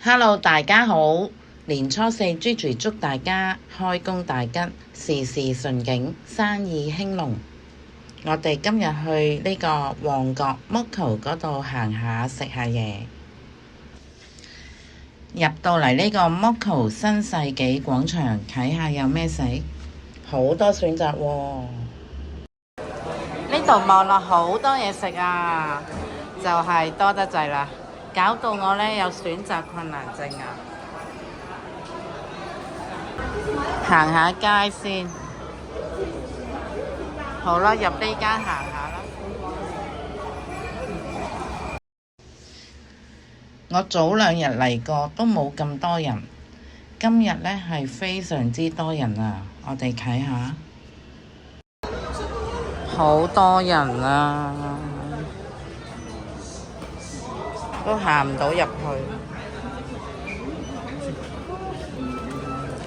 Hello，大家好！年初四，Gigi祝大家開工大吉，事事順景，生意興隆。我哋今日去呢個旺角 Moco 嗰度行下食下嘢。入到嚟呢個 Moco 新世紀廣場，睇下有咩食，好多選擇喎。呢度望落好多嘢食啊，就係多得滯啦，搞到我呢有選擇困難症啊！行下街先，好啦，入呢間行下啦。我早2日嚟過都冇咁多人，今日呢係非常之多人啊！我哋睇下，好多人啊，都行唔到入去。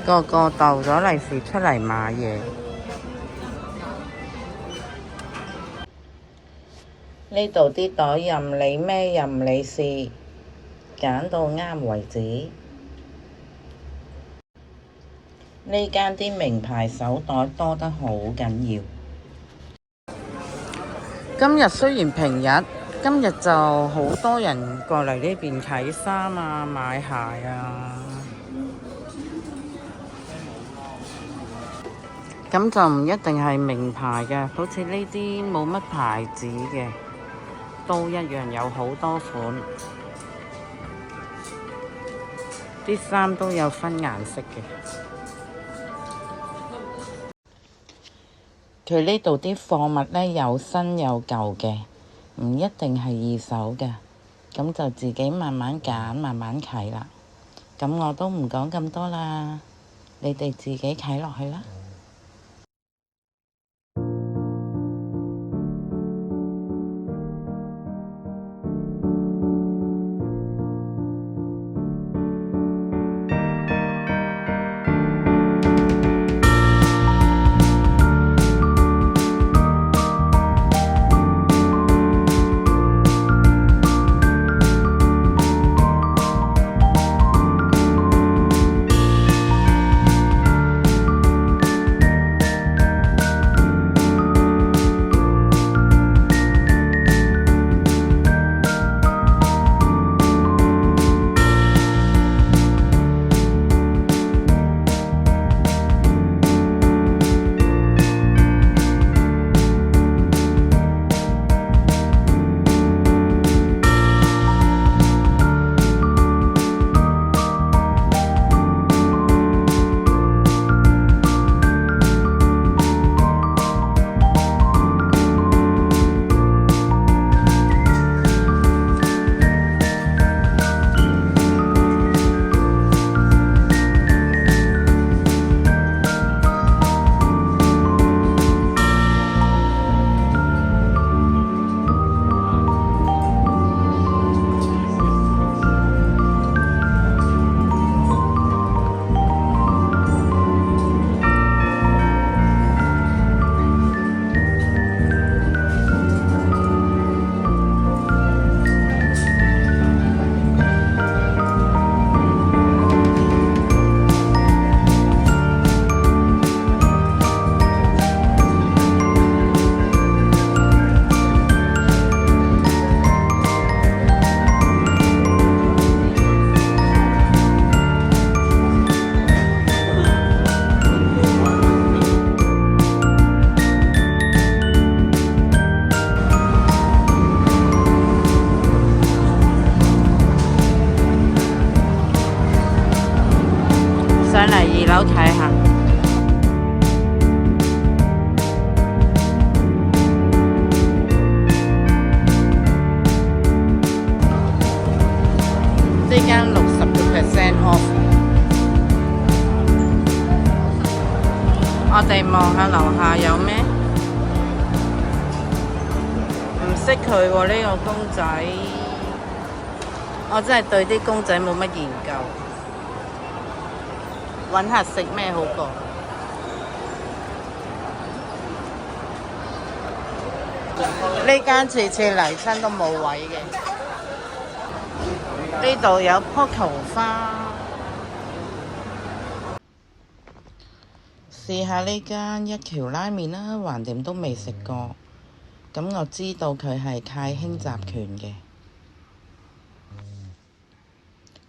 個個逗咗利是出嚟買嘢。呢度啲袋任你孭任你試，揀到啱為止。呢間啲名牌手袋多得好緊要。今日雖然平日，今日就好多人過嚟呢邊睇衫啊、買鞋啊。咁就唔一定係名牌嘅，好似呢啲冇乜牌子嘅，都一樣有好多款。啲衫都有分顏色嘅。佢呢度啲貨物呢，有新有舊嘅，唔一定係二手嘅，咁就自己慢慢揀，慢慢睇啦。咁我都唔講咁多啦，你哋自己睇落去啦。上嚟2樓睇下，呢間60% off。我哋望下樓下有咩？唔識佢喎，呢個公仔，我真係對啲公仔冇乜研究。揾下食咩好過。呢間次次嚟親都冇位嘅。呢度有棵球花，試下呢間一橋拉麵啦，橫掂都未食過。咁我知道佢係泰興集團嘅。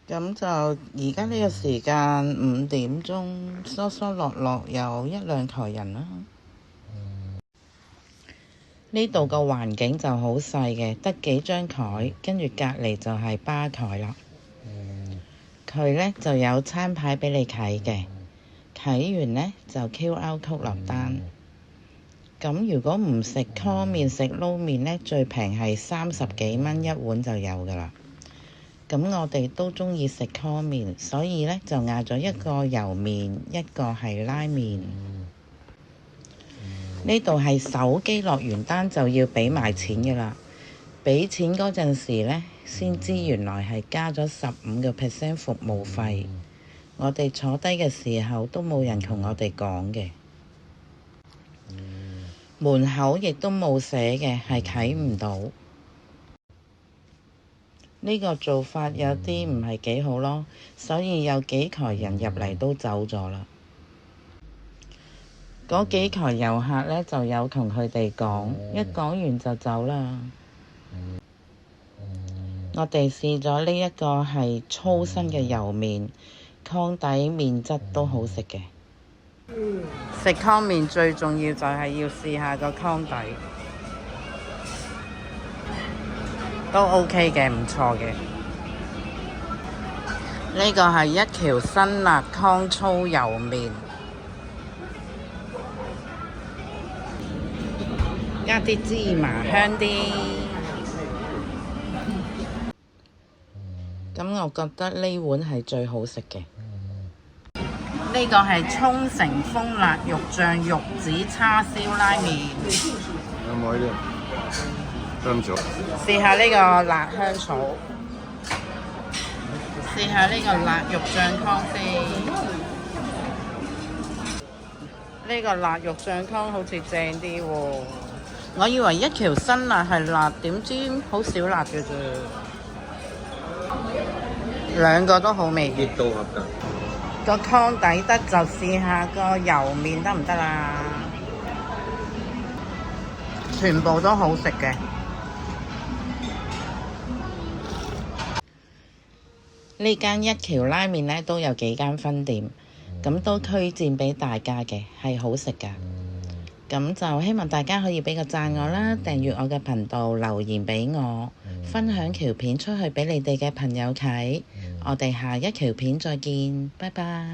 咁就而家呢個時間5點鐘，疏疏落落有一兩台人啦。呢度個環境就好細嘅，得幾張台，跟住隔離就係吧台啦。佢呢就有餐牌俾你睇嘅，睇完呢就 QR code 落單。咁如果唔食湯麵，食撈麵呢，最平係30幾蚊一碗就有㗎啦。咁我哋都鍾意食湯麵，所以呢就嗌咗一個油麵，一個係拉麵。呢度係手機落完單就要俾埋錢㗎啦。俾錢嗰陣時呢，先知原來係加咗15% 服務費。我哋坐低嘅時候都冇人同我哋講嘅。門口亦都冇寫嘅，係睇唔到。呢個做法有啲唔係幾好咯，所以有幾台人入嚟都走咗啦。嗰幾台遊客呢，就有同佢哋講，一講完就走啦。我哋試咗呢一個係粗身嘅油麵，湯底麵質都好食嘅。食湯麵最重要就係要試下個湯底，都 OK 嘅，唔錯嘅。呢個係一條辛辣湯粗油麵，加啲芝麻香啲。咁我覺得呢碗係最好食嘅。呢個係沖繩風辣肉醬玉子叉燒拉麵。有冇呢啲香草？試下呢個辣香草，試下呢個辣肉醬湯先。呢個辣肉醬湯好似正啲喎。我以為一條辛辣係辣，點知好少辣嘅啫。兩個都好味，亦都合格。個湯底得就試下個油麵得唔得啦？全部都好食嘅。呢間一橋拉麵呢都有幾間分店，咁都推薦俾大家嘅，係好食㗎。咁就希望大家可以俾個讚我啦，訂閱我嘅頻道，留言俾我，分享條片出去俾你哋嘅朋友睇。我哋下一條片再見，拜拜。